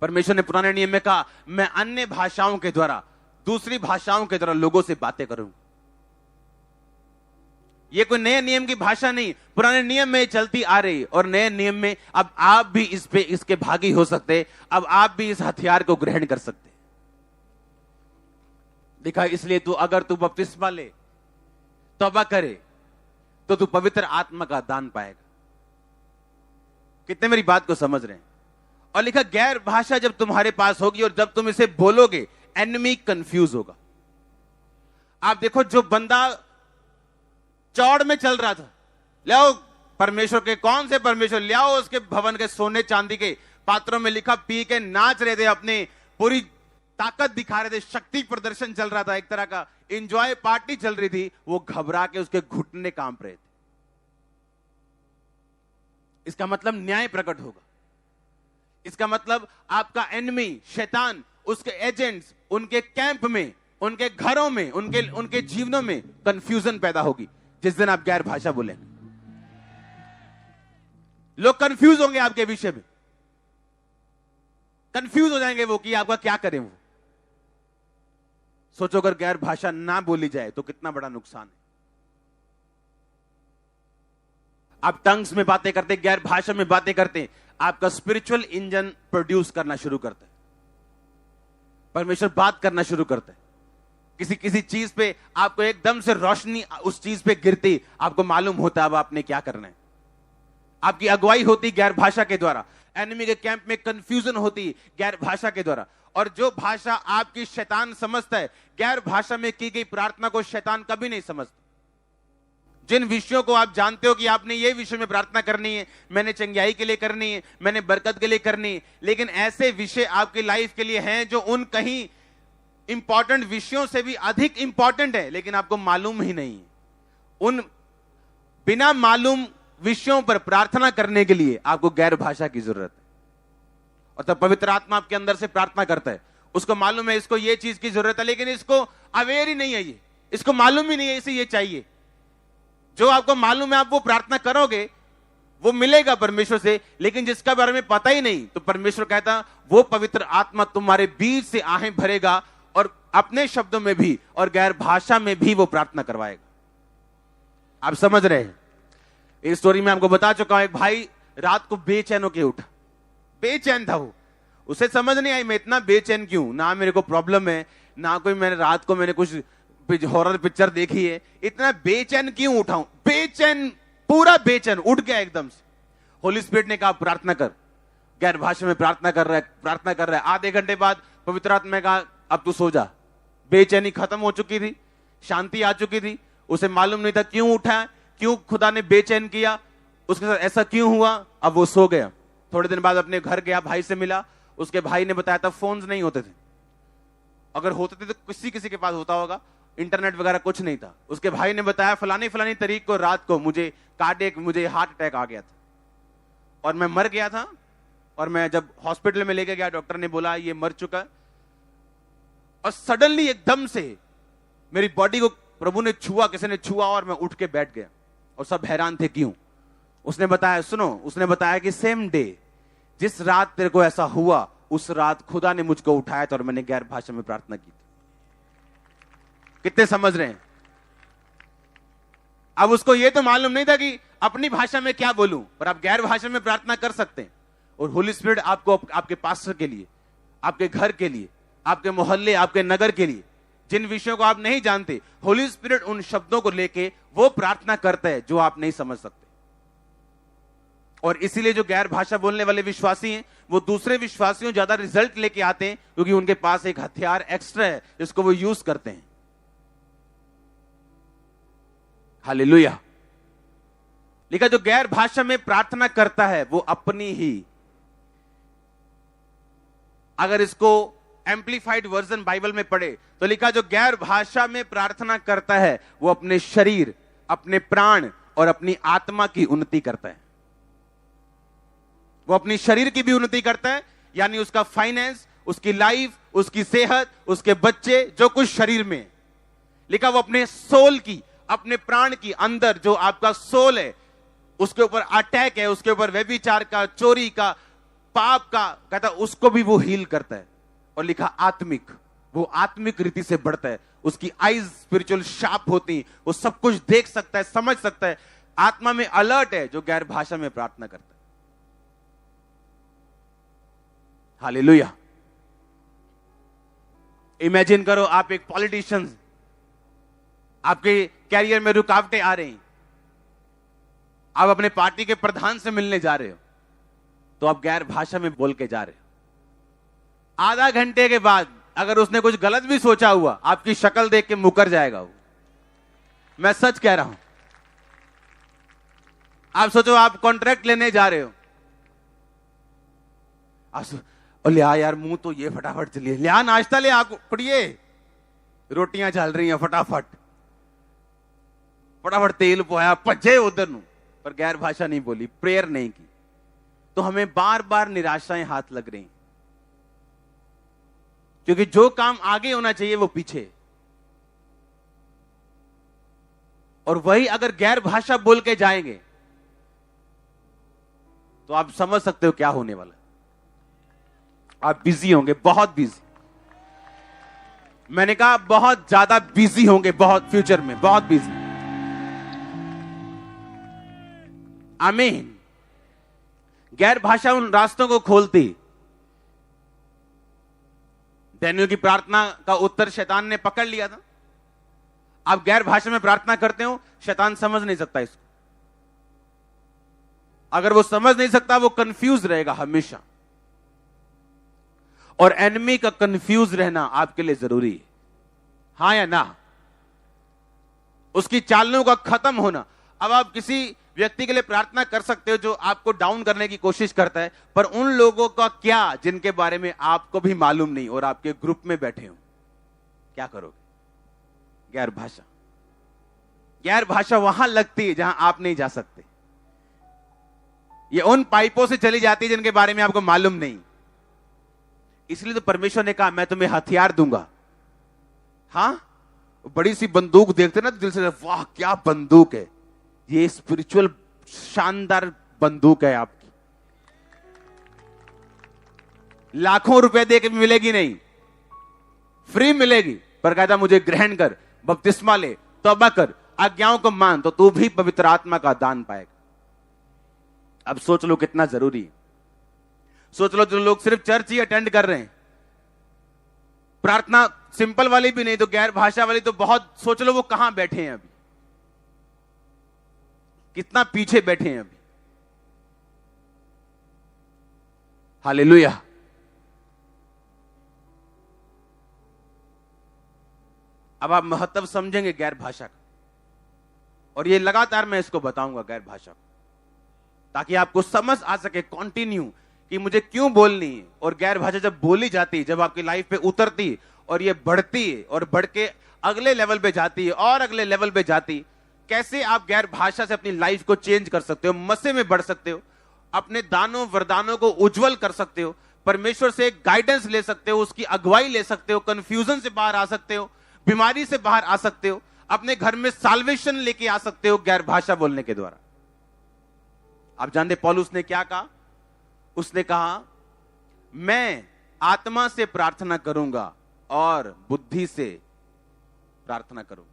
परमेश्वर ने पुराने नियम में कहा मैं अन्य भाषाओं के द्वारा, दूसरी भाषाओं के द्वारा लोगों से बातें करूंगा। यह कोई नए नियम की भाषा नहीं, पुराने नियम में चलती आ रही, और नए नियम में अब आप भी इसके भागी हो सकते, अब आप भी इस हथियार को ग्रहण कर सकते। देखा, इसलिए अगर तू बपतिस्मा ले, तौबा करे, तो तू पवित्र आत्मा का दान पाएगा। कितने मेरी बात को समझ रहे हैं? और लिखा गैर भाषा जब तुम्हारे पास होगी और जब तुम इसे बोलोगे, एनिमी कंफ्यूज होगा। आप देखो, जो बंदा चौड़ में चल रहा था, ले आओ परमेश्वर के, कौन से परमेश्वर, ले आओ उसके भवन के सोने चांदी के पात्रों में, लिखा पी के नाच रहे थे, अपने पूरी ताकत दिखा रहे थे, शक्ति प्रदर्शन चल रहा था, एक तरह का एंजॉय पार्टी चल रही थी। वो घबरा के उसके घुटने कांप रहे थे। इसका मतलब न्याय प्रकट होगा। इसका मतलब आपका एनिमी शैतान, उसके एजेंट्स, उनके कैंप में, उनके घरों में, उनके जीवनों में कंफ्यूजन पैदा होगी जिस दिन आप गैर भाषा बोलेंगे। लोग कंफ्यूज होंगे आपके विषय में, कंफ्यूज हो जाएंगे वो कि आपका क्या करें। वो सोचो अगर गैर भाषा ना बोली जाए तो कितना बड़ा नुकसान है। आप टंग्स में बातें करते, गैर भाषा में बातें करते, आपका स्पिरिचुअल इंजन प्रोड्यूस करना शुरू करता है। परमेश्वर बात करना शुरू करता है। किसी चीज पे आपको एकदम से रोशनी उस चीज पे गिरती, आपको मालूम होता है अब आपने क्या करना है। आपकी अगुवाई होती गैर भाषा के द्वारा। एनिमी के कैंप में कंफ्यूजन होती गैर भाषा के द्वारा। और जो भाषा आपकी शैतान समझता है, गैर भाषा में की गई प्रार्थना को शैतान कभी नहीं समझता। जिन विषयों को आप जानते हो कि आपने ये विषय में प्रार्थना करनी है, मैंने चंगाई के लिए करनी है, मैंने बरकत के लिए करनी है, लेकिन ऐसे विषय आपकी लाइफ के लिए हैं जो उन कहीं इंपॉर्टेंट विषयों से भी अधिक इंपॉर्टेंट है, लेकिन आपको मालूम ही नहीं है। उन बिना मालूम विषयों पर प्रार्थना करने के लिए आपको गैर भाषा की जरूरत है। और तब पवित्र आत्मा आपके अंदर से प्रार्थना करता है। उसको मालूम है इसको ये चीज की जरूरत है, लेकिन इसको अवेयर ही नहीं है, ये इसको मालूम ही नहीं है इसे ये चाहिए। जो आपको मालूम है आप वो प्रार्थना करोगे, वो मिलेगा परमेश्वर से, लेकिन जिसका बारे में पता ही नहीं, तो परमेश्वर कहता वो पवित्र आत्मा तुम्हारे बीच से आहें भरेगा और अपने शब्दों में भी और गैर भाषा में भी वो प्रार्थना करवाएगा। आप समझ रहे हैं? इस स्टोरी में आपको बता चुका हूं, एक भाई रात को बेचैन होकर उठा। बेचैन था वो, उसे समझ नहीं आई मैं इतना बेचैन क्यों, ना मेरे को प्रॉब्लम है, ना कोई मैंने रात को मैंने कुछ हॉरर पिक्चर देखी है, इतना बेचैन क्यों उठाऊं। बेचैन, पूरा बेचैन उठ गया एकदम से। होली स्पिरिट ने कहा प्रार्थना कर। गैर भाषा में प्रार्थना कर रहा है। आधे घंटे बाद पवित्र आत्मा ने कहा अब तू सो जा। बेचैनी खत्म हो चुकी थी, शांति आ चुकी थी। उसे मालूम नहीं था क्यों उठा, क्यों खुदा ने बेचैन किया, उसके साथ ऐसा क्यों हुआ। अब वो सो गया। थोड़े दिन बाद अपने घर गया, भाई से मिला। उसके भाई ने बताया था फोन्स नहीं होते थे, अगर होते थे तो किसी के पास होता होगा, इंटरनेट वगैरह कुछ नहीं था। उसके भाई ने बताया फलानी तारीख को रात को मुझे हार्ट अटैक आ गया था और मैं मर गया था। और मैं जब हॉस्पिटल में लेके गया, डॉक्टर ने बोला ये मर चुका है। और सडनली एकदम से मेरी बॉडी को प्रभु ने छुआ, किसी ने छुआ और मैं उठ के बैठ गया। और सब हैरान थे क्यों। उसने बताया, सुनो, उसने बताया कि सेम डे जिस रात तेरे को ऐसा हुआ, उस रात खुदा ने मुझको उठाया था और मैंने गैर भाषा में प्रार्थना की थी। कितने समझ रहे हैं? अब उसको यह तो मालूम नहीं था कि अपनी भाषा में क्या बोलूं, पर आप गैर भाषा में प्रार्थना कर सकते हैं। और होली स्पिरिट आपको आपके पास्टर के लिए, आपके घर के लिए, आपके मोहल्ले, आपके नगर के लिए, जिन विषयों को आप नहीं जानते, होली स्पिरिट उन शब्दों को लेके वो प्रार्थना करता है जो आप नहीं समझ सकते। और इसीलिए जो गैर भाषा बोलने वाले विश्वासी हैं, वो दूसरे विश्वासियों ज्यादा रिजल्ट लेके आते हैं, क्योंकि उनके पास एक हथियार एक्स्ट्रा है जिसको वो यूज करते हैं। हालेलुया। लिखा जो गैर भाषा में प्रार्थना करता है वो अपनी ही, अगर इसको एम्प्लीफाइड वर्जन बाइबल में पढ़े तो लिखा जो गैर भाषा में प्रार्थना करता है वो अपने शरीर, अपने प्राण और अपनी आत्मा की उन्नति करता है। वो अपनी शरीर की भी उन्नति करता है, यानी उसका फाइनेंस, उसकी लाइफ, उसकी सेहत, उसके बच्चे, जो कुछ शरीर में। लिखा वो अपने सोल की, अपने प्राण की, अंदर जो आपका सोल है उसके ऊपर अटैक है, उसके ऊपर व्यभिचार का, चोरी का, पाप का, कहता उसको भी वो हील करता है। और लिखा आत्मिक, वो आत्मिक रीति से बढ़ता है, उसकी आईज स्पिरिचुअल शार्प होती, वो सब कुछ देख सकता है, समझ सकता है, आत्मा में अलर्ट है, जो गैर भाषा में प्रार्थना करता है। हालेलुया। इमेजिन करो आप एक पॉलिटिशियन, आपके कैरियर में रुकावटें आ रही, आप अपने पार्टी के प्रधान से मिलने जा रहे हो, तो आप गैर भाषा में बोल के जा रहे हो। आधा घंटे के बाद अगर उसने कुछ गलत भी सोचा हुआ, आपकी शक्ल देख के मुकर जाएगा वो। मैं सच कह रहा हूं। आप सोचो आप कॉन्ट्रैक्ट लेने जा रहे हो, लिया यार मुंह तो ये फटाफट चलिए, लिया नाश्ता ले, आप पड़िए, रोटियां चल रही हैं, फटाफट फटाफट तेल पोया, भजे उधर नु। पर गैर भाषा नहीं बोली, प्रेयर नहीं की, तो हमें बार बार निराशाएं हाथ लग रही, क्योंकि जो काम आगे होना चाहिए वो पीछे। और वही अगर गैर भाषा बोल के जाएंगे तो आप समझ सकते हो क्या होने वाला है। आप बिजी होंगे, बहुत बिजी। मैंने कहा बहुत ज्यादा बिजी होंगे, बहुत, फ्यूचर में बहुत बिजी। आमीन। गैर भाषा उन रास्तों को खोलती। दानियेल की प्रार्थना का उत्तर शैतान ने पकड़ लिया था। आप गैर भाषा में प्रार्थना करते हो, शैतान समझ नहीं सकता इसको। अगर वो समझ नहीं सकता, वो कंफ्यूज रहेगा हमेशा। और एनिमी का कंफ्यूज रहना आपके लिए जरूरी है, हां या ना? उसकी चालों का खत्म होना। अब आप किसी व्यक्ति के लिए प्रार्थना कर सकते हो जो आपको डाउन करने की कोशिश करता है, पर उन लोगों का क्या जिनके बारे में आपको भी मालूम नहीं और आपके ग्रुप में बैठे हो, क्या करोगे? गैर भाषा। गैर भाषा वहां लगती है जहां आप नहीं जा सकते। ये उन पाइपों से चली जाती है जिनके बारे में आपको मालूम नहीं। इसलिए तो परमेश्वर ने कहा मैं तुम्हें हथियार दूंगा। हां, बड़ी सी बंदूक देखते ना तो दिल से वाह क्या बंदूक है, ये स्पिरिचुअल शानदार बंदूक है आपकी। लाखों रुपए दे के मिलेगी नहीं, फ्री मिलेगी। पर कहता मुझे ग्रहण कर, बपतिस्मा ले, तौबा कर, आज्ञाओं को मान, तो तू भी पवित्र आत्मा का दान पाएगा। अब सोच लो कितना जरूरी है। सोच लो जो लोग सिर्फ चर्च ही अटेंड कर रहे हैं, प्रार्थना सिंपल वाली भी नहीं तो गैर भाषा वाली तो बहुत, सोच लो वो कहां बैठे हैं अभी, कितना पीछे बैठे हैं अभी। हालेलुया। अब आप महत्व समझेंगे गैर भाषा का, और ये लगातार मैं इसको बताऊंगा गैर भाषा को, ताकि आपको समझ आ सके कंटिन्यू कि मुझे क्यों बोलनी है। और गैर भाषा जब बोली जाती, जब आपकी लाइफ पे उतरती और ये बढ़ती है और बढ़ के अगले लेवल पे जाती है और अगले लेवल पे जाती, कैसे आप गैर भाषा से अपनी लाइफ को चेंज कर सकते हो, मसे में बढ़ सकते हो, अपने दानों वरदानों को उज्जवल कर सकते हो, परमेश्वर से गाइडेंस ले सकते हो, उसकी अगुवाई ले सकते हो, कंफ्यूजन से बाहर आ सकते हो, बीमारी से बाहर आ सकते हो, अपने घर में साल्वेशन लेके आ सकते हो गैर भाषा बोलने के द्वारा। आप जानते पौलुस ने क्या कहा? उसने कहा मैं आत्मा से प्रार्थना करूंगा और बुद्धि से प्रार्थना करूंगा।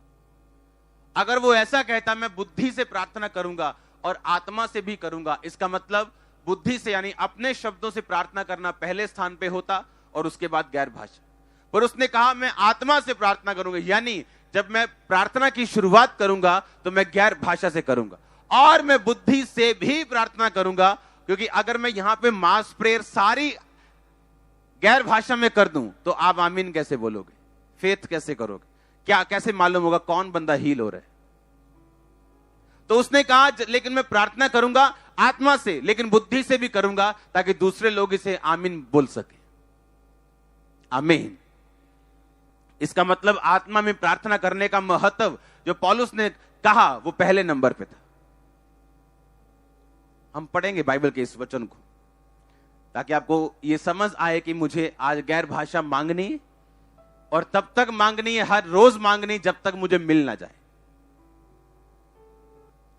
अगर वो ऐसा कहता मैं बुद्धि से प्रार्थना करूंगा और आत्मा से भी करूंगा, इसका मतलब बुद्धि से यानी अपने शब्दों से प्रार्थना करना पहले स्थान पे होता और उसके बाद गैर भाषा। पर उसने कहा मैं आत्मा से प्रार्थना करूंगा, यानी जब मैं प्रार्थना की शुरुआत करूंगा तो मैं गैर भाषा से करूंगा और मैं बुद्धि से भी प्रार्थना करूंगा। क्योंकि अगर मैं यहां पे मास प्रेयर सारी गैर भाषा में कर दूं तो आप आमीन कैसे बोलोगे? फेथ कैसे करोगे? क्या कैसे मालूम होगा कौन बंदा हील हो रहा है? तो उसने कहा लेकिन मैं प्रार्थना करूंगा आत्मा से, लेकिन बुद्धि से भी करूंगा, ताकि दूसरे लोग इसे आमीन बोल सके। आमीन। इसका मतलब आत्मा में प्रार्थना करने का महत्व जो पौलुस ने कहा वो पहले नंबर पे था। हम पढ़ेंगे बाइबल के इस वचन को ताकि आपको ये समझ आए कि मुझे आज गैर भाषा मांगनी है, और तब तक मांगनी है, हर रोज मांगनी, जब तक मुझे मिल ना जाए।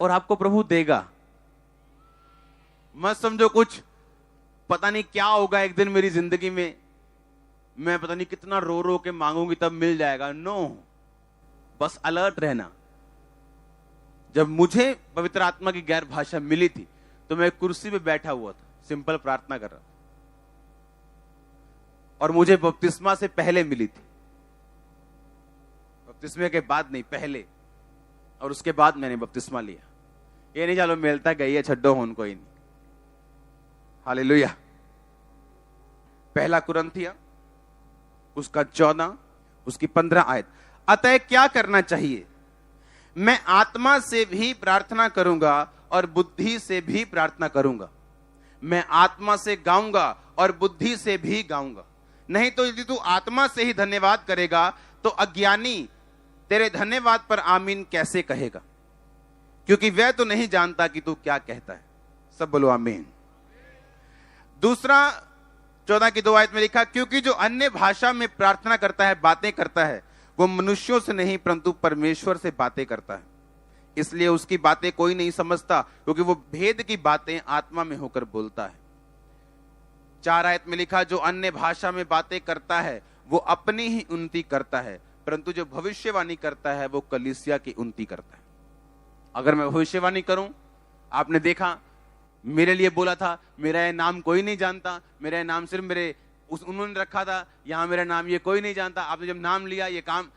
और आपको प्रभु देगा। मत समझो कुछ पता नहीं क्या होगा एक दिन मेरी जिंदगी में, मैं पता नहीं कितना रो रो के मांगूंगी तब मिल जाएगा। नो, बस अलर्ट रहना। जब मुझे पवित्र आत्मा की गैर भाषा मिली थी तो मैं कुर्सी पे बैठा हुआ था, सिंपल प्रार्थना कर रहा था, और मुझे बपतिस्मा से पहले मिली थी। बपतिस्मे के बाद नहीं, पहले, और उसके बाद मैंने बपतिस्मा लिया। ये नहीं चलो मिलता गई है, छड्डो होन कोई नहीं। हालेलुया। पहला कुरिन्थियों उसका 14 उसकी 15 आयत। अतः क्या करना चाहिए? मैं आत्मा से भी प्रार्थना करूंगा और बुद्धि से भी प्रार्थना करूंगा। मैं आत्मा से गाऊंगा और बुद्धि से भी गाऊंगा। नहीं तो यदि तू आत्मा से ही धन्यवाद करेगा तो अज्ञानी तेरे धन्यवाद पर आमीन कैसे कहेगा, क्योंकि वह तो नहीं जानता कि तू क्या कहता है। सब बोलो आमीन। दूसरा 14 की 2 आयत में लिखा, क्योंकि जो अन्य भाषा में प्रार्थना करता है, बातें करता है, वो मनुष्यों से नहीं परंतु परमेश्वर से बातें करता है, इसलिए उसकी बातें कोई नहीं समझता, क्योंकि वो भेद की बातें आत्मा में होकर बोलता है। 4 आयत में लिखा, जो अन्य भाषा में बातें करता है वो अपनी ही उन्नति करता है, परंतु जो भविष्यवाणी करता है वो कलीसिया की उन्नति करता है। अगर मैं भविष्यवाणी करूं, आपने देखा मेरे लिए बोला था, मेरा ये नाम कोई नहीं जानता, मेरा ये नाम सिर्फ मेरे उन्होंने रखा था, यहां मेरा नाम ये कोई नहीं जानता। आपने जब नाम लिया, ये काम,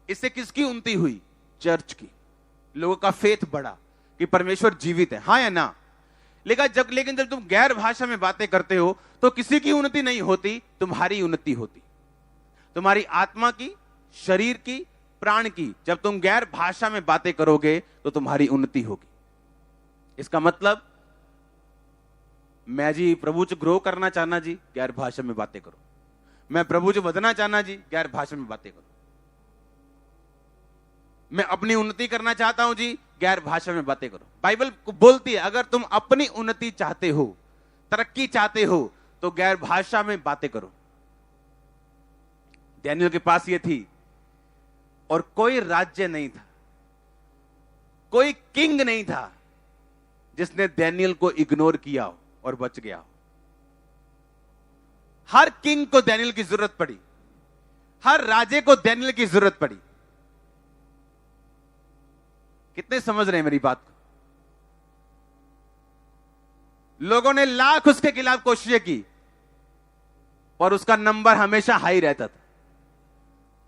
इससे किसकी उन्नति हुई? चर्च की। लोगों का फेथ बढ़ा कि परमेश्वर जीवित है, हाँ या ना। लेकिन जब तुम गैर भाषा में बातें करते हो तो किसी की उन्नति नहीं होती, तुम्हारी उन्नति होती, तुम्हारी आत्मा की, शरीर की, प्राण की। जब तुम गैर भाषा में बातें करोगे तो तुम्हारी उन्नति होगी। इसका मतलब मैं जी प्रभु च ग्रो करना चाहना जी, गैर भाषा में बातें करो। मैं प्रभु च बदना चाहना जी, गैर भाषा में बातें करो। मैं अपनी उन्नति करना चाहता हूं जी, गैर भाषा में बातें करो। बाइबल को बोलती है अगर तुम अपनी उन्नति चाहते हो, तरक्की चाहते हो, तो गैर भाषा में बातें करो। डैनियल के पास ये थी, और कोई राज्य नहीं था, कोई किंग नहीं था जिसने डैनियल को इग्नोर किया हो और बच गया हो। हर किंग को डैनियल की जरूरत पड़ी, हर राजे को डैनियल की जरूरत पड़ी। कितने समझ रहे हैं मेरी बात को? लोगों ने लाख उसके खिलाफ कोशिशें की और उसका नंबर हमेशा हाई रहता था।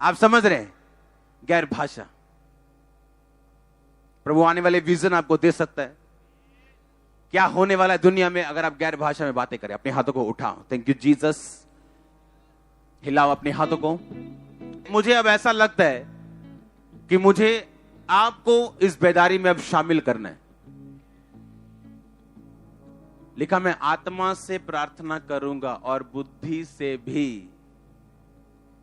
आप समझ रहे हैं? गैर भाषा। प्रभु आने वाले विजन आपको दे सकता है, क्या होने वाला है दुनिया में अगर आप गैर भाषा में बातें करें। अपने हाथों को उठाओ। Thank you Jesus. हिलाओ अपने हाथों को। मुझे अब ऐसा लगता है कि मुझे आपको इस बेदारी में अब शामिल करना है। लिखा, मैं आत्मा से प्रार्थना करूंगा और बुद्धि से भी।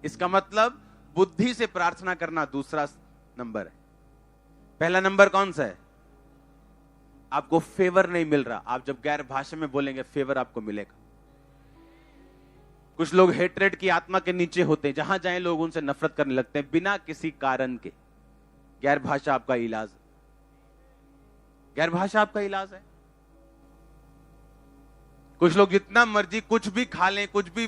इसका मतलब बुद्धि से प्रार्थना करना दूसरा नंबर है। पहला नंबर कौन सा है? आपको फेवर नहीं मिल रहा। आप जब गैर भाषा में बोलेंगे फेवर आपको मिलेगा। कुछ लोग हेट्रेड की आत्मा के नीचे होते हैं, जहां जाए लोग उनसे नफरत करने लगते हैं बिना किसी कारण के। गैर भाषा आपका इलाज है। गैर भाषा आपका इलाज है। कुछ लोग जितना मर्जी कुछ भी खा लें, कुछ भी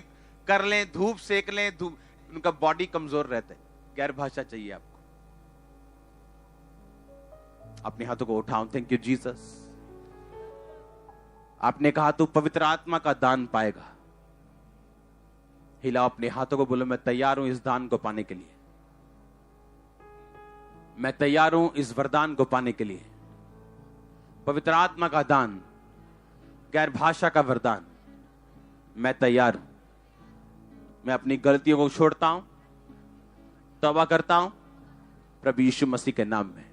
कर लें, धूप सेक लें, धूप, उनका बॉडी कमजोर रहता है। गैर भाषा चाहिए आपको। अपने हाथों को उठाओ। Thank you Jesus. आपने कहा तू पवित्र आत्मा का दान पाएगा। हिलाओ अपने हाथों को, बोलो मैं तैयार हूं इस दान को पाने के लिए। मैं तैयार हूं इस वरदान को पाने के लिए। पवित्र आत्मा का दान, गैर भाषा का वरदान, मैं तैयार हूं। मैं अपनी गलतियों को छोड़ता हूं, तौबा करता हूं प्रभु यीशु मसीह के नाम में।